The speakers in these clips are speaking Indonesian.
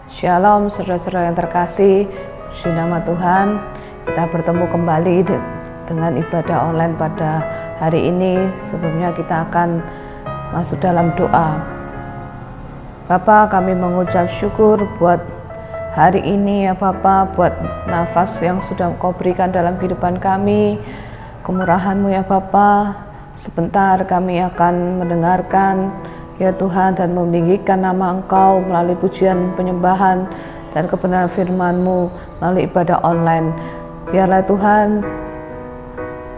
Shalom saudara-saudara yang terkasih, di nama Tuhan kita bertemu kembali dengan ibadah online pada hari ini. Sebelumnya kita akan masuk dalam doa. Bapa, kami mengucap syukur buat hari ini ya Bapa, buat nafas yang sudah Engkau berikan dalam kehidupan kami, kemurahan-Mu ya Bapa. Sebentar kami akan mendengarkan ya Tuhan dan meninggikan nama Engkau melalui pujian, penyembahan dan kebenaran firman-Mu melalui ibadah online. Biarlah Tuhan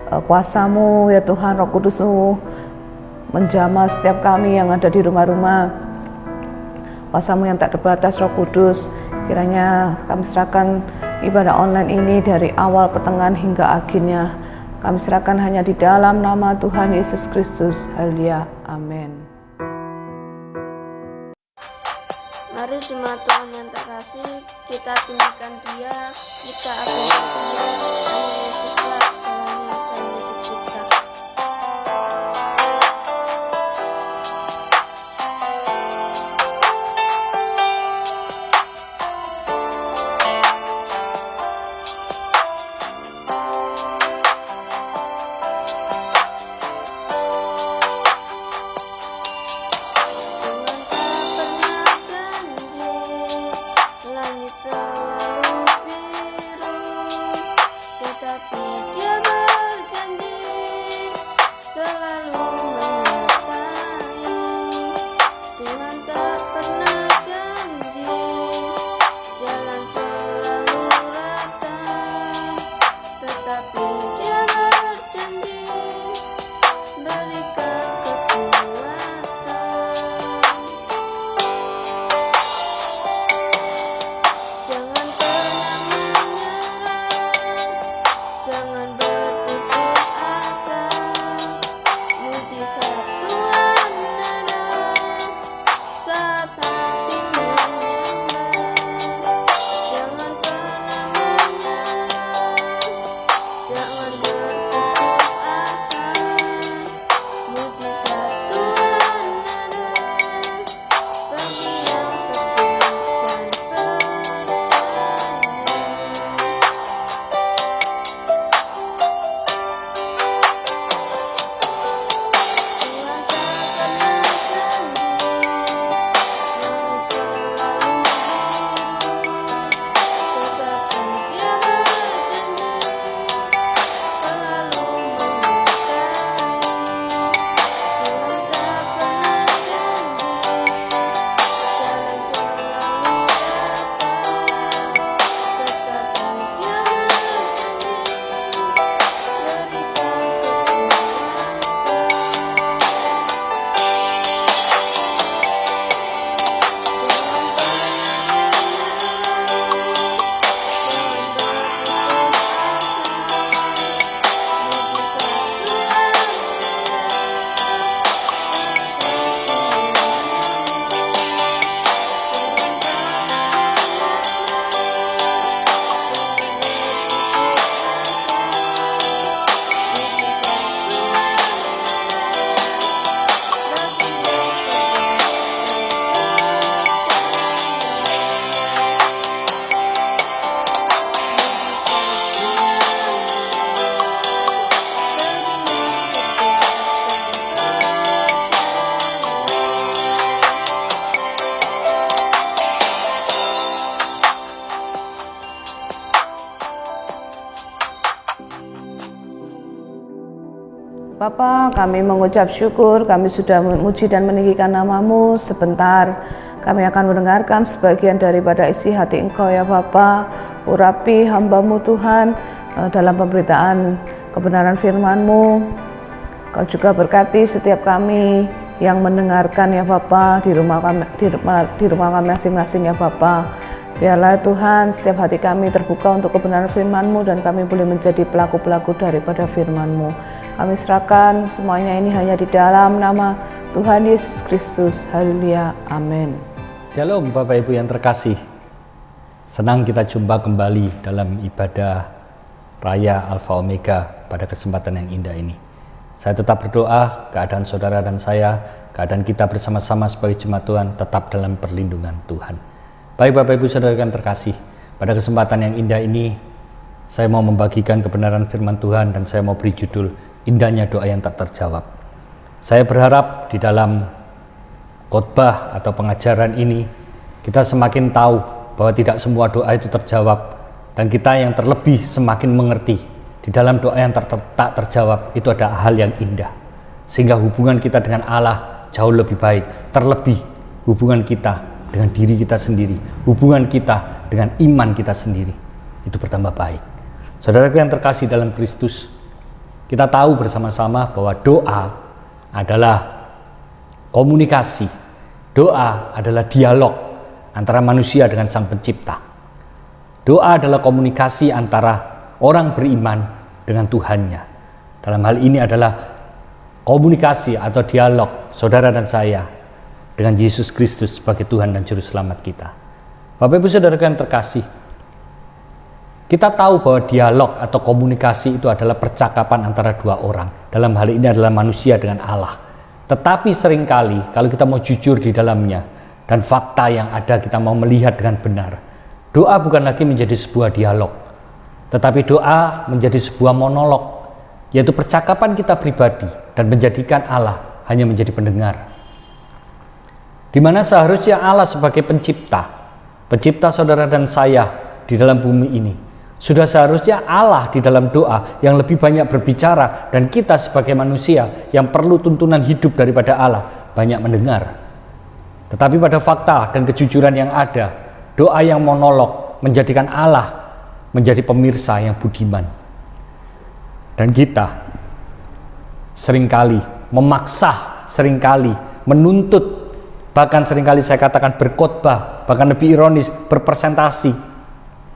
kuasa-Mu ya Tuhan, Roh Kudus-Mu menjamah setiap kami yang ada di rumah-rumah. Kuasa-Mu yang tak terbatas, Roh Kudus, kiranya kami serahkan ibadah online ini dari awal, pertengahan hingga akhirnya. Kami serahkan hanya di dalam nama Tuhan Yesus Kristus. Haleluya. Amin. Mari jemaat Tuhan yang terkasih, kita tinggikan Dia, kita agungkan Dia, hanya Yesuslah segalanya dalam hidup kita. Bapa, kami mengucap syukur, kami sudah memuji dan meninggikan nama-Mu. Sebentar kami akan mendengarkan sebagian daripada isi hati Engkau ya Bapa. Urapi hamba-Mu Tuhan dalam pemberitaan kebenaran firman-Mu. Kau juga berkati setiap kami yang mendengarkan ya Bapa di rumah kami masing-masing ya Bapa. Biarlah Tuhan setiap hati kami terbuka untuk kebenaran firman-Mu dan kami boleh menjadi pelaku-pelaku daripada firman-Mu. Kami serahkan semuanya ini hanya di dalam nama Tuhan Yesus Kristus. Haleluya. Amin. Shalom Bapak Ibu yang terkasih. Senang kita jumpa kembali dalam ibadah Raya Alfa Omega pada kesempatan yang indah ini. Saya tetap berdoa keadaan saudara dan saya, keadaan kita bersama-sama sebagai jemaat Tuhan tetap dalam perlindungan Tuhan. Baik Bapak Ibu Saudara yang terkasih, pada kesempatan yang indah ini saya mau membagikan kebenaran firman Tuhan dan saya mau beri judul Indahnya Doa yang Tak Terjawab. Saya berharap di dalam khotbah atau pengajaran ini kita semakin tahu bahwa tidak semua doa itu terjawab, dan kita yang terlebih semakin mengerti di dalam doa yang tak terjawab itu ada hal yang indah, sehingga hubungan kita dengan Allah jauh lebih baik. Terlebih hubungan kita dengan diri kita sendiri, hubungan kita dengan iman kita sendiri itu bertambah baik. Saudaraku yang terkasih dalam Kristus, kita tahu bersama-sama bahwa doa adalah komunikasi, doa adalah dialog antara manusia dengan Sang Pencipta. Doa adalah komunikasi antara orang beriman dengan Tuhannya. Dalam hal ini adalah komunikasi atau dialog saudara dan saya dengan Yesus Kristus sebagai Tuhan dan Juru Selamat kita. Bapak Ibu Saudara yang terkasih, kita tahu bahwa dialog atau komunikasi itu adalah percakapan antara dua orang. Dalam hal ini adalah manusia dengan Allah. Tetapi seringkali kalau kita mau jujur di dalamnya dan fakta yang ada kita mau melihat dengan benar, doa bukan lagi menjadi sebuah dialog, tetapi doa menjadi sebuah monolog, yaitu percakapan kita pribadi dan menjadikan Allah hanya menjadi pendengar. Di mana seharusnya Allah sebagai pencipta saudara dan saya di dalam bumi ini, sudah seharusnya Allah di dalam doa yang lebih banyak berbicara, dan kita sebagai manusia yang perlu tuntunan hidup daripada Allah banyak mendengar. Tetapi pada fakta dan kejujuran yang ada, doa yang monolog menjadikan Allah menjadi pemirsa yang budiman. Dan kita seringkali memaksa, seringkali menuntut, bahkan seringkali saya katakan berkhotbah, bahkan lebih ironis berpresentasi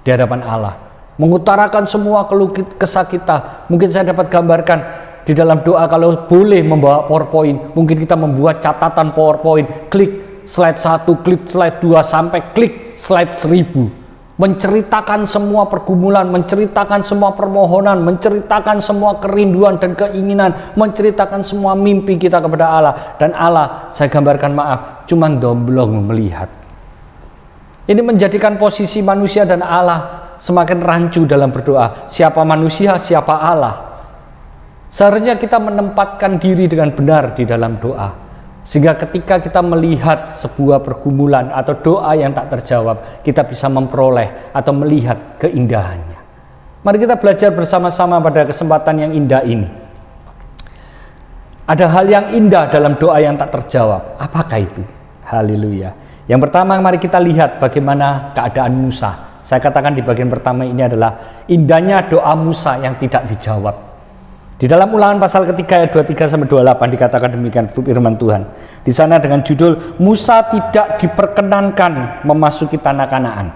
di hadapan Allah, mengutarakan semua keluh kesah kita. Mungkin saya dapat gambarkan di dalam doa, kalau boleh membawa PowerPoint, mungkin kita membuat catatan PowerPoint, klik slide 1, klik slide 2, sampai klik slide 1000, menceritakan semua pergumulan, menceritakan semua permohonan, menceritakan semua kerinduan dan keinginan, menceritakan semua mimpi kita kepada Allah. Dan Allah, saya gambarkan maaf, cuman domblong melihat. Ini menjadikan posisi manusia dan Allah semakin rancu dalam berdoa. Siapa manusia, siapa Allah? Seharusnya kita menempatkan diri dengan benar di dalam doa, sehingga ketika kita melihat sebuah pergumulan atau doa yang tak terjawab, kita bisa memperoleh atau melihat keindahannya. Mari kita belajar bersama-sama pada kesempatan yang indah ini. Ada hal yang indah dalam doa yang tak terjawab. Apakah itu? Haleluya. Yang pertama, mari kita lihat bagaimana keadaan Musa. Saya katakan di bagian pertama ini adalah indahnya doa Musa yang tidak dijawab. Di dalam Ulangan pasal ketiga ayat 23-28 dikatakan demikian firman Tuhan. Di sana dengan judul Musa tidak diperkenankan memasuki tanah Kanaan.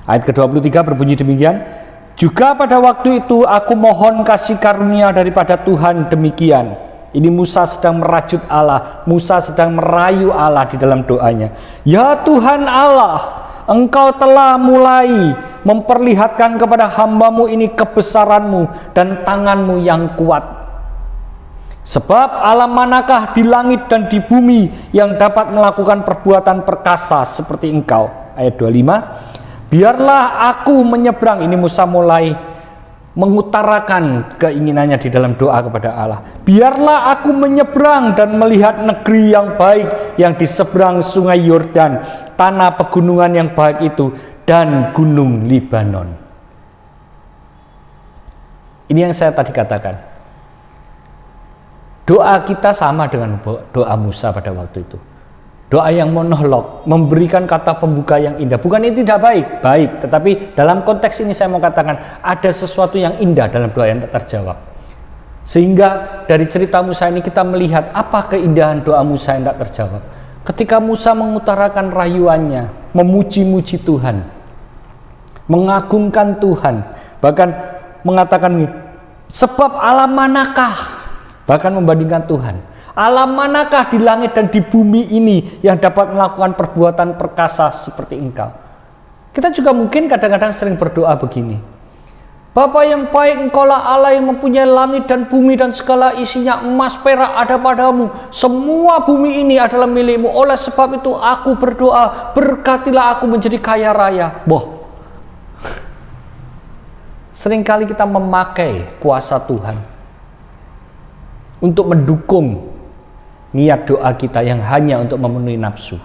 Ayat ke-23 berbunyi demikian. Juga pada waktu itu aku mohon kasih karunia daripada Tuhan demikian. Ini Musa sedang merajut Allah, Musa sedang merayu Allah di dalam doanya. Ya Tuhan Allah, Engkau telah mulai memperlihatkan kepada hamba-Mu ini kebesaran-Mu dan tangan-Mu yang kuat. Sebab Allah manakah di langit dan di bumi yang dapat melakukan perbuatan perkasa seperti Engkau. Ayat 25. Biarlah aku menyeberang. Ini Musa mulai mengutarakan keinginannya di dalam doa kepada Allah. Biarlah aku menyeberang dan melihat negeri yang baik yang di seberang sungai Yordan, tanah pegunungan yang baik itu, dan gunung Libanon. Ini yang saya tadi katakan. Doa kita sama dengan doa Musa pada waktu itu. Doa yang monolog, memberikan kata pembuka yang indah. Bukan ini tidak baik, tetapi dalam konteks ini saya mau katakan ada sesuatu yang indah dalam doa yang tak terjawab. Sehingga dari cerita Musa ini kita melihat apa keindahan doa Musa yang tak terjawab. Ketika Musa mengutarakan rayuannya, memuji-muji Tuhan, mengagungkan Tuhan, bahkan mengatakan, sebab Allah manakah, bahkan membandingkan Tuhan, Allah manakah di langit dan di bumi ini yang dapat melakukan perbuatan perkasa seperti Engkau. Kita juga mungkin kadang-kadang sering berdoa begini, Bapa yang baik, Engkaulah Allah yang mempunyai langit dan bumi dan segala isinya, emas perak ada padamu. Semua bumi ini adalah milikmu. Oleh sebab itu aku berdoa, berkatilah aku menjadi kaya raya. Boh. Seringkali kita memakai kuasa Tuhan untuk mendukung niat doa kita yang hanya untuk memenuhi nafsu.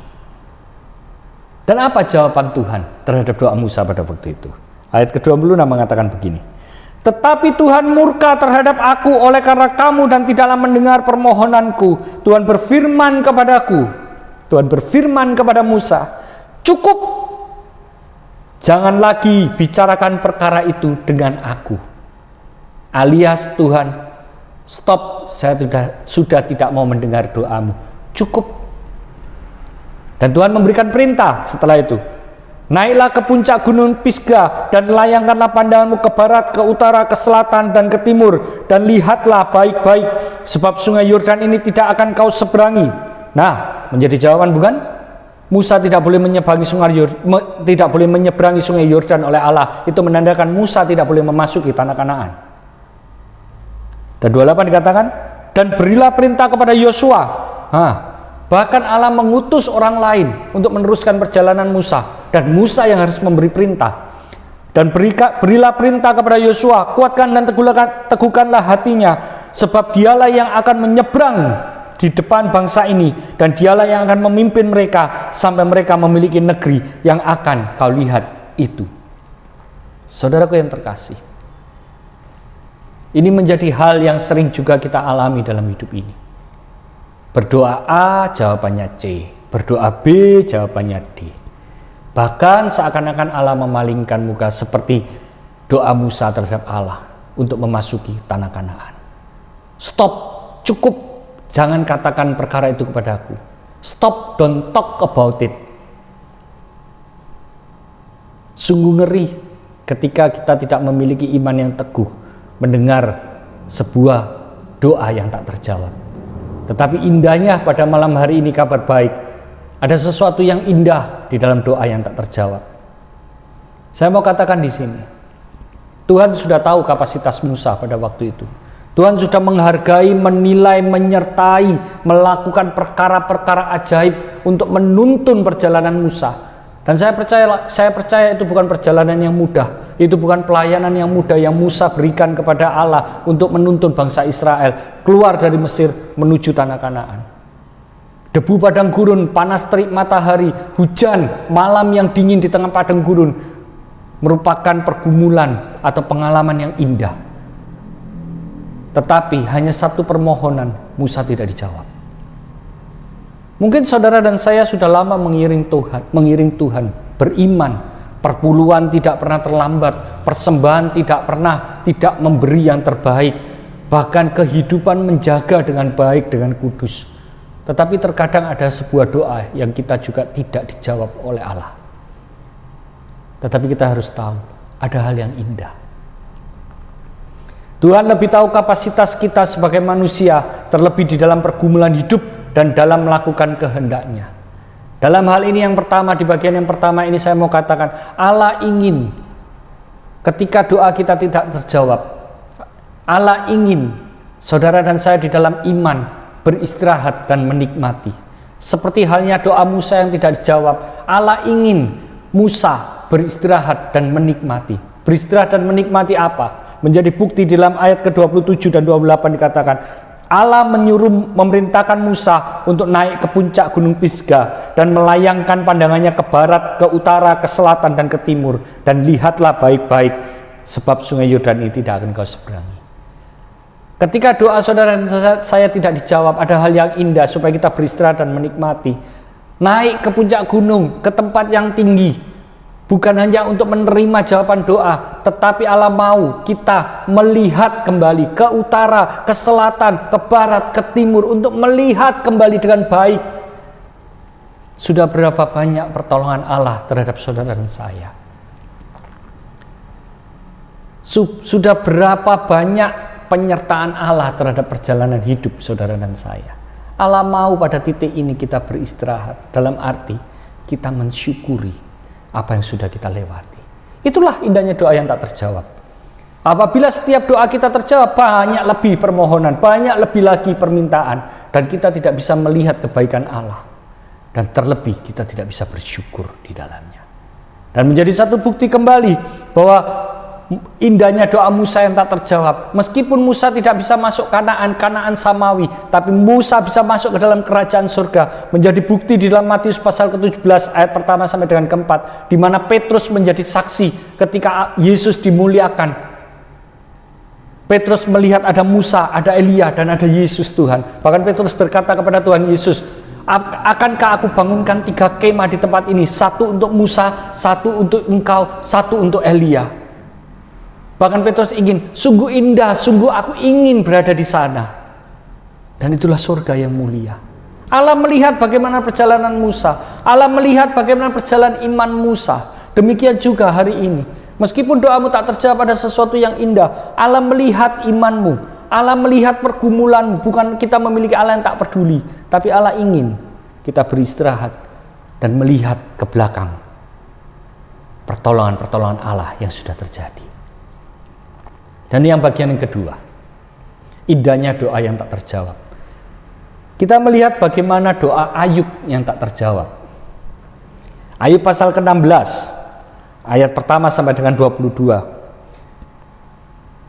Dan apa jawaban Tuhan terhadap doa Musa pada waktu itu? Ayat ke-26 mengatakan begini. Tetapi Tuhan murka terhadap aku oleh karena kamu dan tidaklah mendengar permohonanku. Tuhan berfirman kepada Musa, cukup, jangan lagi bicarakan perkara itu dengan aku. Alias Tuhan, stop, saya sudah tidak mau mendengar doamu. Cukup. Dan Tuhan memberikan perintah setelah itu. Naiklah ke puncak gunung Pisgah dan layangkanlah pandanganmu ke barat, ke utara, ke selatan, dan ke timur. Dan lihatlah baik-baik, sebab sungai Yordan ini tidak akan kau seberangi. Nah, menjadi jawaban bukan? Musa tidak boleh menyeberangi sungai Yordan oleh Allah. Itu menandakan Musa tidak boleh memasuki tanah Kanaan. Dan 28 dikatakan, dan berilah perintah kepada Yosua. Bahkan Allah mengutus orang lain untuk meneruskan perjalanan Musa, dan Musa yang harus memberi perintah. Dan berilah perintah kepada Yosua, kuatkan dan teguhkanlah hatinya, sebab dialah yang akan menyeberang di depan bangsa ini, dan dialah yang akan memimpin mereka sampai mereka memiliki negeri yang akan kau lihat itu. Saudaraku yang terkasih, ini menjadi hal yang sering juga kita alami dalam hidup ini. Berdoa A, jawabannya C. Berdoa B, jawabannya D. Bahkan seakan-akan Allah memalingkan muka seperti doa Musa terhadap Allah untuk memasuki tanah Kanaan. Stop, cukup. Jangan katakan perkara itu kepadaku. Stop, don't talk about it. Sungguh ngeri ketika kita tidak memiliki iman yang teguh mendengar sebuah doa yang tak terjawab. Tetapi indahnya pada malam hari ini kabar baik. Ada sesuatu yang indah di dalam doa yang tak terjawab. Saya mau katakan di sini, Tuhan sudah tahu kapasitas Musa pada waktu itu. Tuhan sudah menghargai, menilai, menyertai, melakukan perkara-perkara ajaib untuk menuntun perjalanan Musa. Dan saya percaya itu bukan perjalanan yang mudah. Itu bukan pelayanan yang mudah yang Musa berikan kepada Allah untuk menuntun bangsa Israel keluar dari Mesir menuju tanah Kanaan. Debu padang gurun, panas terik matahari, hujan, malam yang dingin di tengah padang gurun merupakan pergumulan atau pengalaman yang indah. Tetapi hanya satu permohonan Musa tidak dijawab. Mungkin saudara dan saya sudah lama mengiring Tuhan, beriman, perpuluhan tidak pernah terlambat, persembahan tidak memberi yang terbaik, bahkan kehidupan menjaga dengan baik, dengan kudus. Tetapi terkadang ada sebuah doa yang kita juga tidak dijawab oleh Allah. Tetapi kita harus tahu, ada hal yang indah. Tuhan lebih tahu kapasitas kita sebagai manusia, terlebih di dalam pergumulan hidup dan dalam melakukan kehendaknya. Dalam hal ini yang pertama, di bagian yang pertama ini saya mau katakan, Allah ingin ketika doa kita tidak terjawab, Allah ingin saudara dan saya di dalam iman beristirahat dan menikmati. Seperti halnya doa Musa yang tidak dijawab, Allah ingin Musa beristirahat dan menikmati. Beristirahat dan menikmati apa? Menjadi bukti di dalam ayat ke-27 dan 28 dikatakan, Allah memerintahkan Musa untuk naik ke puncak gunung Pisgah dan melayangkan pandangannya ke barat, ke utara, ke selatan, dan ke timur. Dan lihatlah baik-baik, sebab sungai Yordan ini tidak akan kau seberangi. Ketika doa saudara dan saya tidak dijawab, ada hal yang indah supaya kita beristirahat dan menikmati. Naik ke puncak gunung, ke tempat yang tinggi. Bukan hanya untuk menerima jawaban doa, tetapi Allah mau kita melihat kembali ke utara, ke selatan, ke barat, ke timur, untuk melihat kembali dengan baik. Sudah berapa banyak pertolongan Allah terhadap saudara dan saya? Sudah berapa banyak penyertaan Allah terhadap perjalanan hidup saudara dan saya? Allah mau pada titik ini kita beristirahat, dalam arti kita mensyukuri apa yang sudah kita lewati. Itulah indahnya doa yang tak terjawab. Apabila setiap doa kita terjawab, banyak lebih permohonan, banyak lebih lagi permintaan, dan kita tidak bisa melihat kebaikan Allah, dan terlebih kita tidak bisa bersyukur di dalamnya. Dan menjadi satu bukti kembali bahwa indahnya doa Musa yang tak terjawab. Meskipun Musa tidak bisa masuk Kanaan Samawi, tapi Musa bisa masuk ke dalam kerajaan surga. Menjadi bukti di dalam Matius pasal ke-17 ayat pertama sampai dengan keempat, di mana Petrus menjadi saksi ketika Yesus dimuliakan. Petrus melihat ada Musa, ada Elia, dan ada Yesus Tuhan. Bahkan Petrus berkata kepada Tuhan Yesus, akankah aku bangunkan 3 kemah di tempat ini? 1 untuk Musa, 1 untuk engkau, 1 untuk Elia. Bahkan Petrus ingin, sungguh indah, sungguh aku ingin berada di sana. Dan itulah surga yang mulia. Allah melihat bagaimana perjalanan Musa. Allah melihat bagaimana perjalanan iman Musa. Demikian juga hari ini. Meskipun doamu tak terjawab pada sesuatu yang indah, Allah melihat imanmu, Allah melihat pergumulanmu. Bukan kita memiliki Allah yang tak peduli, tapi Allah ingin kita beristirahat dan melihat ke belakang pertolongan-pertolongan Allah yang sudah terjadi. Dan yang bagian yang kedua, indahnya doa yang tak terjawab. Kita melihat bagaimana doa Ayub yang tak terjawab. Ayub pasal ke-16 ayat pertama sampai dengan 22.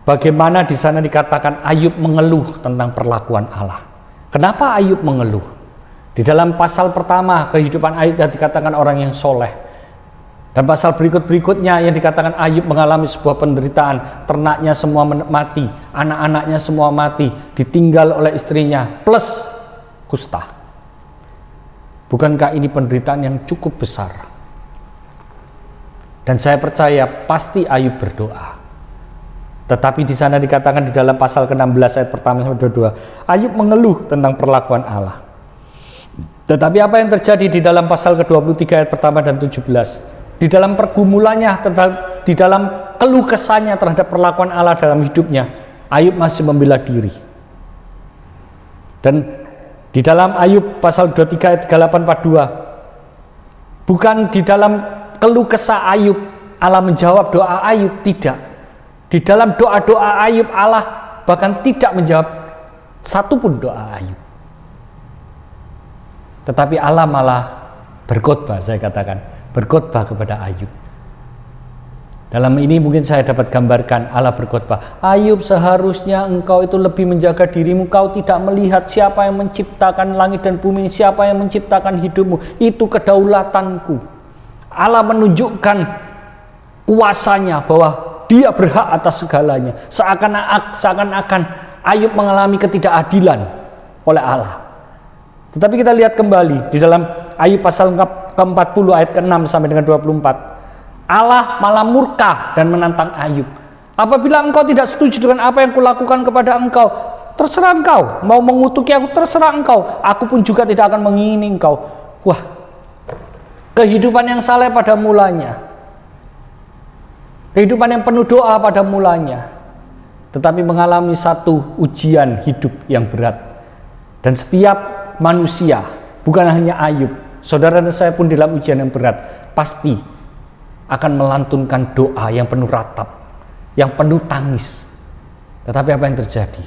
Bagaimana di sana dikatakan Ayub mengeluh tentang perlakuan Allah. Kenapa Ayub mengeluh? Di dalam pasal pertama kehidupan Ayub dikatakan orang yang soleh. Dan pasal berikutnya yang dikatakan Ayub mengalami sebuah penderitaan. Ternaknya semua mati, anak-anaknya semua mati, ditinggal oleh istrinya, plus kusta. Bukankah ini penderitaan yang cukup besar? Dan saya percaya pasti Ayub berdoa. Tetapi di sana dikatakan di dalam pasal ke-16 ayat pertama sampai 22, Ayub mengeluh tentang perlakuan Allah. Tetapi apa yang terjadi di dalam pasal ke-23 ayat pertama dan 17? Di dalam pergumulannya, di dalam keluh kesahnya terhadap perlakuan Allah dalam hidupnya, Ayub masih membela diri. Dan di dalam Ayub pasal 23 ayat 38-42, bukan di dalam keluh kesah Ayub Allah menjawab doa Ayub, tidak. Di dalam doa-doa Ayub Allah bahkan tidak menjawab satupun doa Ayub. Tetapi Allah malah berkhotbah, saya katakan berkhotbah kepada Ayub. Dalam ini mungkin saya dapat gambarkan Allah berkhotbah, Ayub, seharusnya engkau itu lebih menjaga dirimu. Kau tidak melihat siapa yang menciptakan langit dan bumi, siapa yang menciptakan hidupmu, itu kedaulatanku. Allah menunjukkan kuasanya bahwa dia berhak atas segalanya. Seakan-akan Ayub mengalami ketidakadilan oleh Allah. Tetapi kita lihat kembali di dalam Ayub pasal ke-40 ayat ke-6 sampai dengan 24. Allah malah murka dan menantang Ayub. Apabila engkau tidak setuju dengan apa yang kulakukan kepada engkau, terserah engkau. Mau mengutuki aku, terserah engkau. Aku pun juga tidak akan mengingini engkau. Wah, kehidupan yang saleh pada mulanya, kehidupan yang penuh doa pada mulanya, tetapi mengalami satu ujian hidup yang berat. Dan setiap manusia, bukan hanya Ayub, saudara dan saya pun dalam ujian yang berat, pasti akan melantunkan doa yang penuh ratap, yang penuh tangis. Tetapi apa yang terjadi?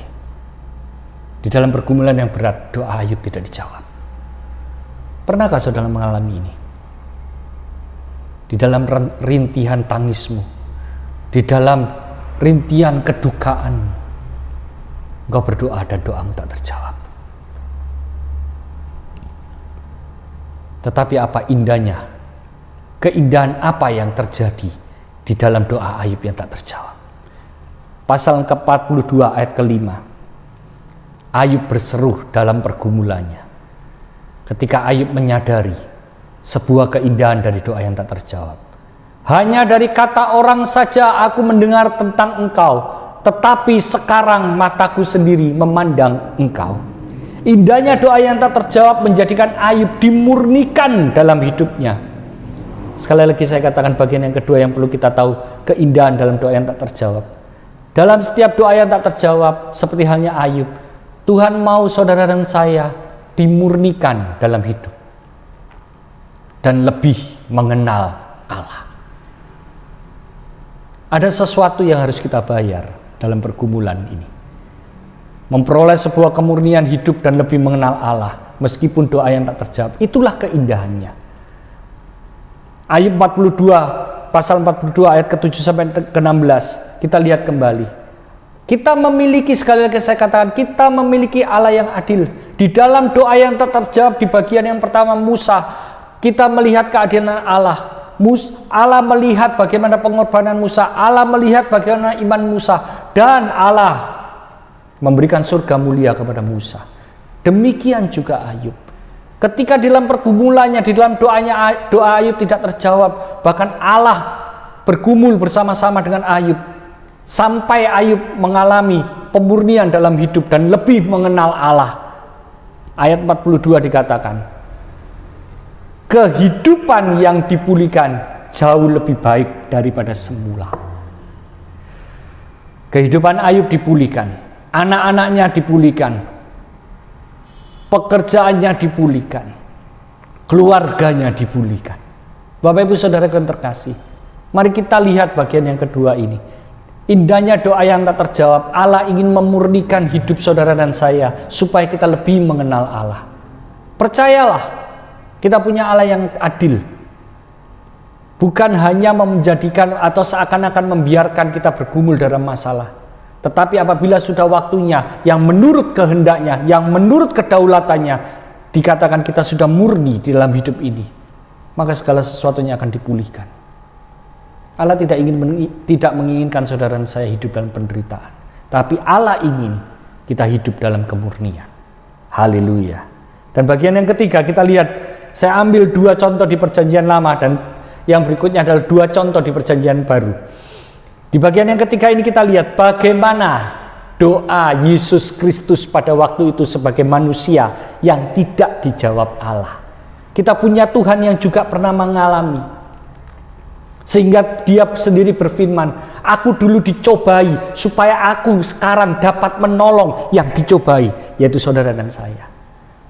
Di dalam pergumulan yang berat, doa Ayub tidak dijawab. Pernahkah saudara mengalami ini? Di dalam rintihan tangismu, di dalam rintihan kedukaan, engkau berdoa dan doamu tak terjawab. Tetapi apa indahnya, keindahan apa yang terjadi di dalam doa Ayub yang tak terjawab. Pasal ke-42 ayat ke-5, Ayub berseru dalam pergumulannya. Ketika Ayub menyadari sebuah keindahan dari doa yang tak terjawab. Hanya dari kata orang saja aku mendengar tentang engkau, tetapi sekarang mataku sendiri memandang engkau. Indahnya doa yang tak terjawab menjadikan Ayub dimurnikan dalam hidupnya. Sekali lagi saya katakan bagian yang kedua yang perlu kita tahu, keindahan dalam doa yang tak terjawab. Dalam setiap doa yang tak terjawab, seperti halnya Ayub, Tuhan mau saudara dan saya dimurnikan dalam hidup dan lebih mengenal Allah. Ada sesuatu yang harus kita bayar dalam pergumulan ini. Memperoleh sebuah kemurnian hidup dan lebih mengenal Allah meskipun doa yang tak terjawab. Itulah keindahannya. Ayub 42, pasal 42 ayat ke-7 sampai ke-16. Kita lihat kembali. Kita memiliki, sekali lagi saya katakan, kita memiliki Allah yang adil. Di dalam doa yang tak terjawab di bagian yang pertama Musa, kita melihat keadilan Allah. Allah melihat bagaimana pengorbanan Musa, Allah melihat bagaimana iman Musa, dan Allah memberikan surga mulia kepada Musa. Demikian juga Ayub. Ketika di dalam pergumulannya, di dalam doa Ayub tidak terjawab, bahkan Allah bergumul bersama-sama dengan Ayub sampai Ayub mengalami pemurnian dalam hidup dan lebih mengenal Allah. Ayat 42 dikatakan, kehidupan yang dipulihkan jauh lebih baik daripada semula. Kehidupan Ayub dipulihkan, anak-anaknya dipulihkan, pekerjaannya dipulihkan, keluarganya dipulihkan. Bapak Ibu Saudara yang terkasih, mari kita lihat bagian yang kedua ini. Indahnya doa yang tak terjawab. Allah ingin memurnikan hidup saudara dan saya supaya kita lebih mengenal Allah. Percayalah, kita punya Allah yang adil. Bukan hanya menjadikan atau seakan-akan membiarkan kita bergumul dalam masalah. Tetapi apabila sudah waktunya yang menurut kehendaknya, yang menurut kedaulatannya, dikatakan kita sudah murni di dalam hidup ini, maka segala sesuatunya akan dipulihkan. Allah tidak menginginkan saudara dan saya hidup dalam penderitaan, tapi Allah ingin kita hidup dalam kemurnian. Haleluya. Dan bagian yang ketiga kita lihat, saya ambil 2 contoh di perjanjian lama dan yang berikutnya adalah 2 contoh di perjanjian baru. Di bagian yang ketiga ini kita lihat bagaimana doa Yesus Kristus pada waktu itu sebagai manusia yang tidak dijawab Allah. Kita punya Tuhan yang juga pernah mengalami. Sehingga dia sendiri berfirman, aku dulu dicobai supaya aku sekarang dapat menolong yang dicobai, yaitu saudara dan saya.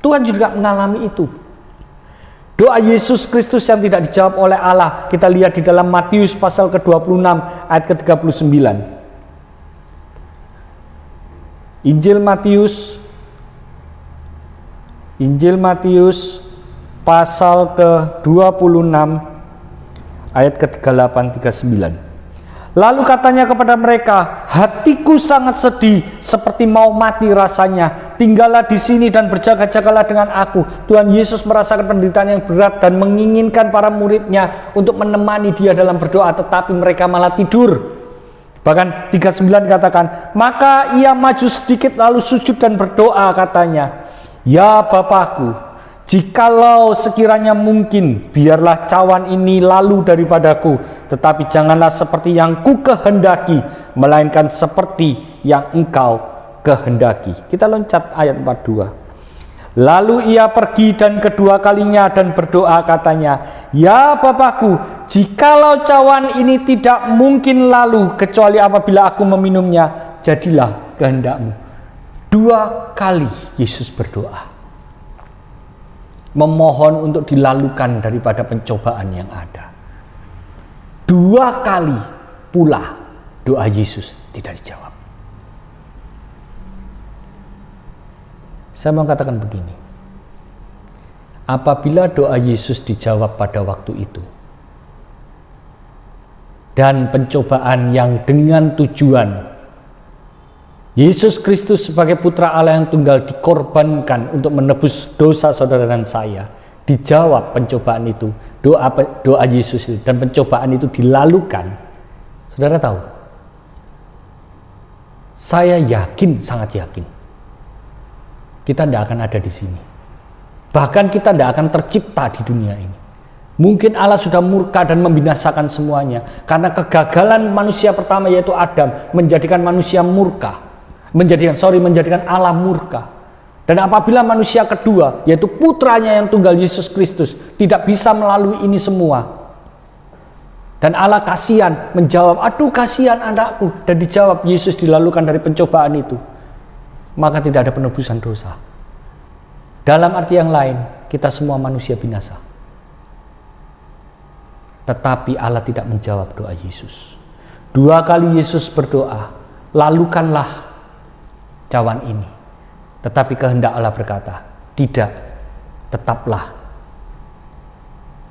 Tuhan juga mengalami itu. Doa Yesus Kristus yang tidak dijawab oleh Allah, kita lihat di dalam Matius pasal ke-26 ayat ke-39. Injil Matius pasal ke-26 ayat ke-38 39. Lalu katanya kepada mereka, hatiku sangat sedih seperti mau mati rasanya. Tinggallah di sini dan berjaga-jagalah dengan aku. Tuhan Yesus merasakan penderitaan yang berat dan menginginkan para muridnya untuk menemani dia dalam berdoa, tetapi mereka malah tidur. Bahkan 39 katakan, maka ia maju sedikit lalu sujud dan berdoa katanya, ya Bapakku, jikalau sekiranya mungkin, biarlah cawan ini lalu daripadaku, tetapi janganlah seperti yang ku kehendaki, melainkan seperti yang engkau kehendaki. Kita loncat ayat 42. Lalu ia pergi dan kedua kalinya dan berdoa katanya, ya Bapakku, jikalau cawan ini tidak mungkin lalu, kecuali apabila aku meminumnya, jadilah kehendakmu. 2 kali Yesus berdoa, memohon untuk dilalukan daripada pencobaan yang ada. 2 kali pula doa Yesus tidak dijawab. Saya mau katakan begini, apabila doa Yesus dijawab pada waktu itu, dan pencobaan yang dengan tujuan Yesus Kristus sebagai putra Allah yang tunggal dikorbankan untuk menebus dosa saudara dan saya, dijawab pencobaan itu, doa Yesus itu, dan pencobaan itu dilalukan, saudara tahu, saya yakin, sangat yakin, kita tidak akan ada di sini. Bahkan kita tidak akan tercipta di dunia ini. Mungkin Allah sudah murka dan membinasakan semuanya karena kegagalan manusia pertama, yaitu Adam, menjadikan manusia murka. Menjadikan Allah murka. Dan apabila manusia kedua, yaitu putranya yang tunggal Yesus Kristus, tidak bisa melalui ini semua, dan Allah kasihan menjawab, aduh kasihan anakku, dan dijawab Yesus dilalukan dari pencobaan itu, maka tidak ada penebusan dosa. Dalam arti yang lain, kita semua manusia binasa. Tetapi Allah tidak menjawab doa Yesus. 2 kali Yesus berdoa, lalukanlah cawan ini. Tetapi kehendak Allah berkata, tidak, tetaplah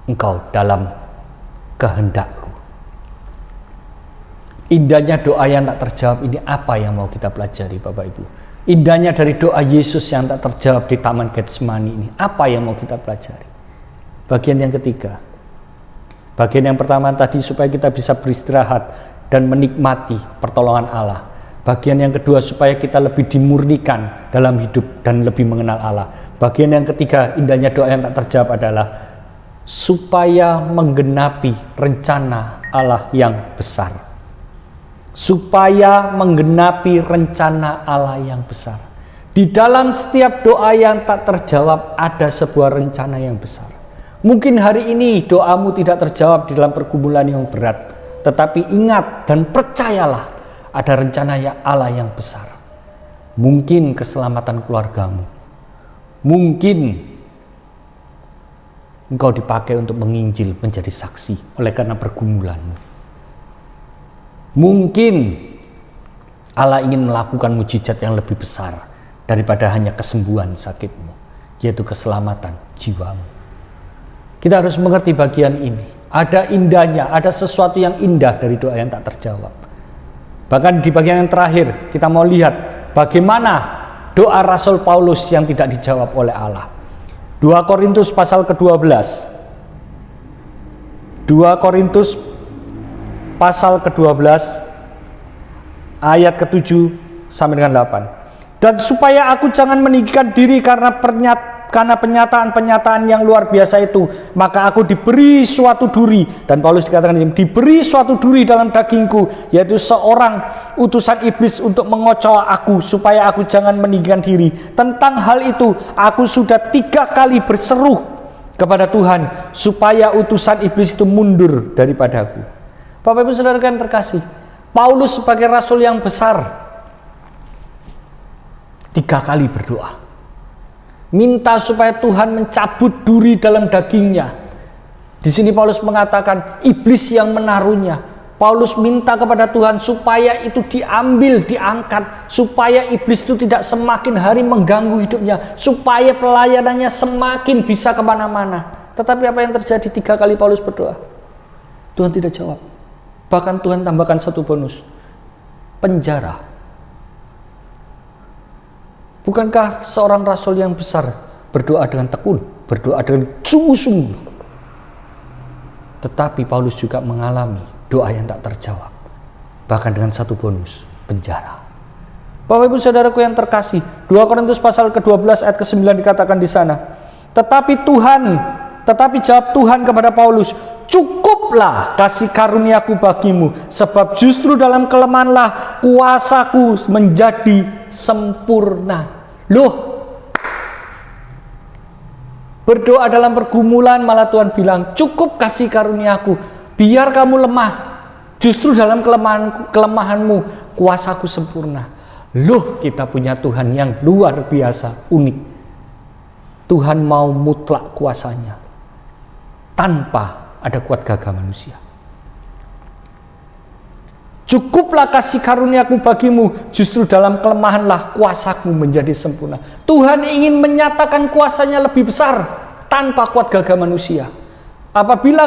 engkau dalam kehendakku. Indahnya doa yang tak terjawab ini apa yang mau kita pelajari Bapak Ibu? Indahnya dari doa Yesus yang tak terjawab di Taman Getsemani ini, apa yang mau kita pelajari? Bagian yang ketiga. Bagian yang pertama tadi supaya kita bisa beristirahat dan menikmati pertolongan Allah. Bagian yang kedua supaya kita lebih dimurnikan dalam hidup dan lebih mengenal Allah. Bagian yang ketiga, indahnya doa yang tak terjawab adalah supaya menggenapi rencana Allah yang besar. Supaya menggenapi rencana Allah yang besar. Di dalam setiap doa yang tak terjawab ada sebuah rencana yang besar. Mungkin hari ini doamu tidak terjawab di dalam pergumulan yang berat, tetapi ingat dan percayalah ada rencana Allah yang besar. Mungkin keselamatan keluargamu, mungkin engkau dipakai untuk menginjil menjadi saksi oleh karena pergumulanmu. Mungkin Allah ingin melakukan mujizat yang lebih besar daripada hanya kesembuhan sakitmu, yaitu keselamatan jiwamu. Kita harus mengerti bagian ini. Ada indahnya, ada sesuatu yang indah dari doa yang tak terjawab. Bahkan di bagian yang terakhir kita mau lihat bagaimana doa Rasul Paulus yang tidak dijawab oleh Allah. 2 Korintus pasal ke-12. 2 Korintus pasal ke-12 ayat ke-7 sampai dengan 8. Dan supaya aku jangan meninggikan diri karena penyataan-penyataan yang luar biasa itu, maka aku diberi suatu duri, dan Paulus dikatakan diberi suatu duri dalam dagingku, yaitu seorang utusan iblis untuk mengocoh aku supaya aku jangan meninggikan diri. Tentang hal itu aku sudah 3 kali berseru kepada Tuhan supaya utusan iblis itu mundur daripadaku. Bapak Ibu Saudara yang terkasih, Paulus sebagai rasul yang besar 3 kali berdoa, minta supaya Tuhan mencabut duri dalam dagingnya. Di sini Paulus mengatakan iblis yang menaruhnya. Paulus minta kepada Tuhan supaya itu diambil, diangkat, supaya iblis itu tidak semakin hari mengganggu hidupnya, supaya pelayanannya semakin bisa kemana-mana. Tetapi apa yang terjadi 3 kali Paulus berdoa? Tuhan tidak jawab. Bahkan Tuhan tambahkan satu bonus, penjara. Bukankah seorang rasul yang besar berdoa dengan tekun, berdoa dengan sungguh-sungguh? Tetapi Paulus juga mengalami doa yang tak terjawab, bahkan dengan satu bonus, penjara. Bapak Ibu Saudaraku yang terkasih, 2 Korintus pasal ke-12 ayat ke-9 dikatakan di sana, tetapi jawab Tuhan kepada Paulus, cukuplah kasih karuniaku bagimu, sebab justru dalam kelemahanlah kuasaku menjadi sempurna. Loh, berdoa dalam pergumulan malah Tuhan bilang, cukup kasih karuniaku, biar kamu lemah, justru dalam kelemahanmu kuasaku sempurna. Loh, kita punya Tuhan yang luar biasa, unik. Tuhan mau mutlak kuasanya tanpa ada kuat gagah manusia. Cukuplah kasih karuniaku bagimu, justru dalam kelemahanlah kuasaku menjadi sempurna. Tuhan ingin menyatakan kuasanya lebih besar tanpa kuat gagah manusia. Apabila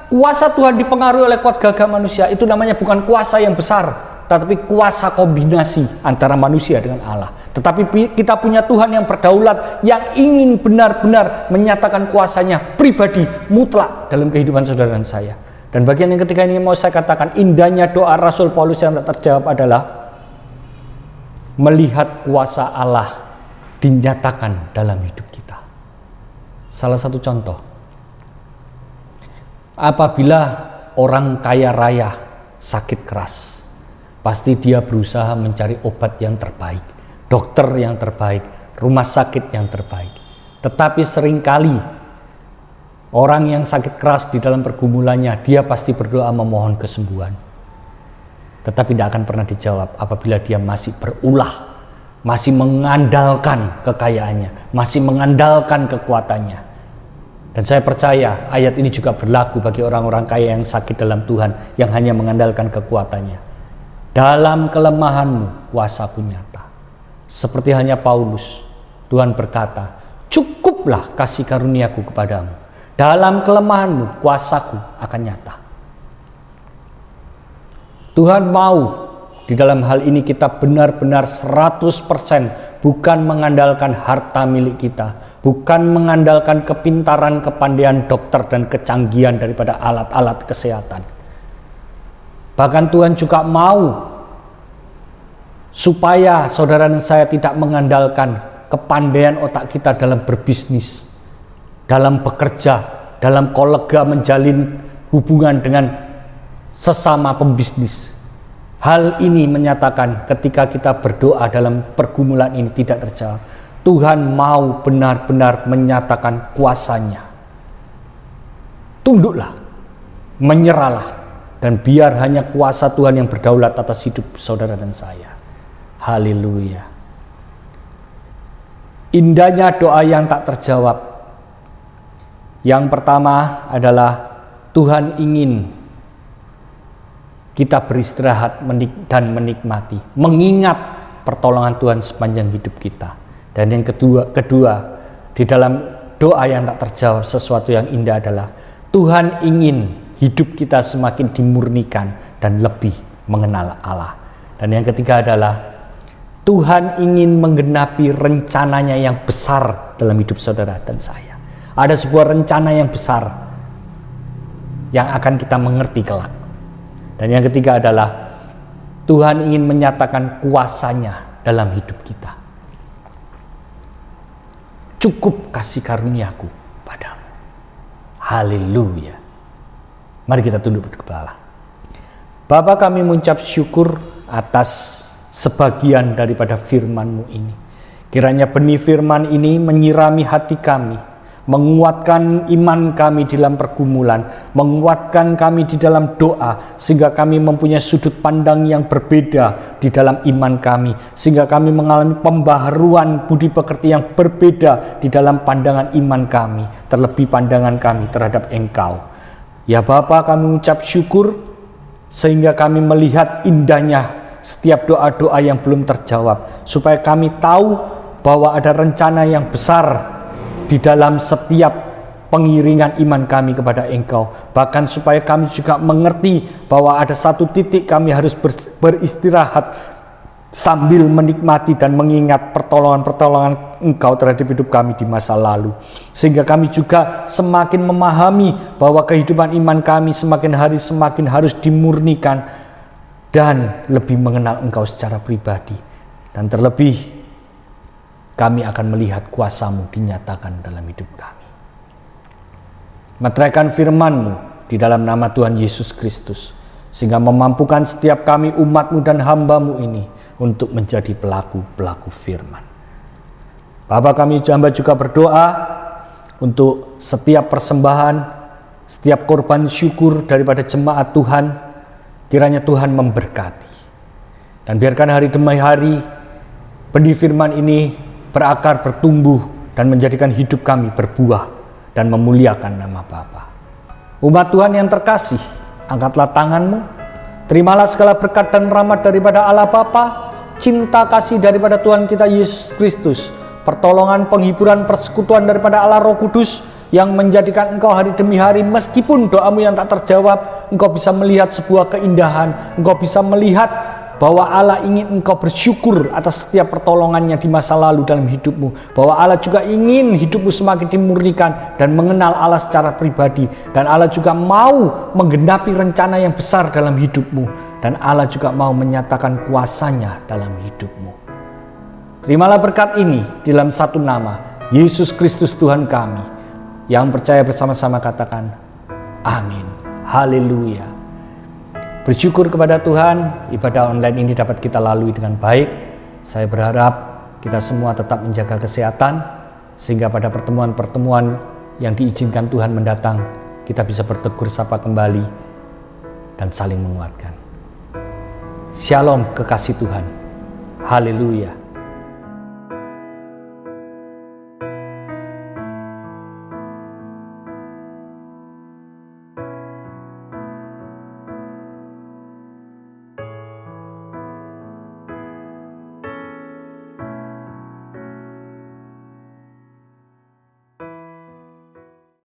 kuasa Tuhan dipengaruhi oleh kuat gagah manusia, itu namanya bukan kuasa yang besar, tetapi kuasa kombinasi antara manusia dengan Allah. Tetapi kita punya Tuhan yang berdaulat, yang ingin benar-benar menyatakan kuasanya pribadi, mutlak dalam kehidupan saudara dan saya. Dan bagian yang ketiga ini mau saya katakan, indahnya doa Rasul Paulus yang tak terjawab adalah melihat kuasa Allah dinyatakan dalam hidup kita. Salah satu contoh, apabila orang kaya raya sakit keras, pasti dia berusaha mencari obat yang terbaik, dokter yang terbaik, rumah sakit yang terbaik. Tetapi seringkali orang yang sakit keras di dalam pergumulannya, dia pasti berdoa memohon kesembuhan. Tetapi tidak akan pernah dijawab apabila dia masih berulah, masih mengandalkan kekayaannya, masih mengandalkan kekuatannya. Dan saya percaya ayat ini juga berlaku bagi orang-orang kaya yang sakit dalam Tuhan, yang hanya mengandalkan kekuatannya. Dalam kelemahanmu kuasaku nyata. Seperti hanya Paulus, Tuhan berkata, cukuplah kasih karuniaku kepadamu. Dalam kelemahanmu kuasaku akan nyata. Tuhan mau di dalam hal ini kita benar-benar 100% bukan mengandalkan harta milik kita, bukan mengandalkan kepintaran, kepandaian dokter dan kecanggihan daripada alat-alat kesehatan. Bahkan Tuhan juga mau supaya saudara dan saya tidak mengandalkan kepandaian otak kita dalam berbisnis, dalam bekerja, dalam kolega menjalin hubungan dengan sesama pembisnis. Hal ini menyatakan ketika kita berdoa dalam pergumulan ini tidak terjawab, Tuhan mau benar-benar menyatakan kuasanya. Tunduklah, menyerahlah, dan biar hanya kuasa Tuhan yang berdaulat atas hidup saudara dan saya. Haleluya. Indahnya doa yang tak terjawab. Yang pertama adalah Tuhan ingin kita beristirahat dan menikmati, mengingat pertolongan Tuhan sepanjang hidup kita. Dan yang kedua, di dalam doa yang tak terjawab, sesuatu yang indah adalah Tuhan ingin hidup kita semakin dimurnikan dan lebih mengenal Allah. Dan yang ketiga adalah Tuhan ingin menggenapi rencananya yang besar dalam hidup saudara dan saya. Ada sebuah rencana yang besar yang akan kita mengerti kelak. Dan yang ketiga adalah Tuhan ingin menyatakan kuasanya dalam hidup kita. Cukup kasih karuniaku padamu. Haleluya. Mari kita tunduk berkepala. Bapa, kami mengucap syukur atas sebagian daripada firman-Mu ini. Kiranya benih firman ini menyirami hati kami, menguatkan iman kami dalam pergumulan, menguatkan kami di dalam doa, sehingga kami mempunyai sudut pandang yang berbeda di dalam iman kami, sehingga kami mengalami pembaharuan budi pekerti yang berbeda di dalam pandangan iman kami, terlebih pandangan kami terhadap Engkau. Ya Bapa, kami mengucap syukur sehingga kami melihat indahnya setiap doa-doa yang belum terjawab, supaya kami tahu bahwa ada rencana yang besar di dalam setiap pengiringan iman kami kepada Engkau. Bahkan supaya kami juga mengerti bahwa ada satu titik kami harus beristirahat sambil menikmati dan mengingat pertolongan-pertolongan Engkau terhadap hidup kami di masa lalu. Sehingga kami juga semakin memahami bahwa kehidupan iman kami semakin hari semakin harus dimurnikan dan lebih mengenal Engkau secara pribadi. Dan terlebih kami akan melihat kuasa-Mu dinyatakan dalam hidup kami. Meteraikan firman-Mu di dalam nama Tuhan Yesus Kristus, sehingga memampukan setiap kami umat-Mu dan hamba-Mu ini untuk menjadi pelaku-pelaku firman. Bapa, kami hamba juga berdoa untuk setiap persembahan, setiap korban syukur daripada jemaat Tuhan, kiranya Tuhan memberkati. Dan biarkan hari demi hari benih firman ini berakar, bertumbuh, dan menjadikan hidup kami berbuah dan memuliakan nama Bapa. Umat Tuhan yang terkasih, angkatlah tangan-Mu, terimalah segala berkat dan rahmat daripada Allah Bapa, cinta kasih daripada Tuhan kita Yesus Kristus, pertolongan, penghiburan, persekutuan daripada Allah Roh Kudus, yang menjadikan engkau hari demi hari, meskipun doamu yang tak terjawab, engkau bisa melihat sebuah keindahan, engkau bisa melihat bahwa Allah ingin engkau bersyukur atas setiap pertolongannya di masa lalu dalam hidupmu. Bahwa Allah juga ingin hidupmu semakin dimurnikan dan mengenal Allah secara pribadi. Dan Allah juga mau menggenapi rencana yang besar dalam hidupmu. Dan Allah juga mau menyatakan kuasanya dalam hidupmu. Terimalah berkat ini di dalam satu nama, Yesus Kristus Tuhan kami. Yang percaya bersama-sama katakan, amin. Haleluya. Bersyukur kepada Tuhan, ibadah online ini dapat kita lalui dengan baik. Saya berharap kita semua tetap menjaga kesehatan, sehingga pada pertemuan-pertemuan yang diizinkan Tuhan mendatang, kita bisa bertegur sapa kembali dan saling menguatkan. Shalom kekasih Tuhan. Haleluya.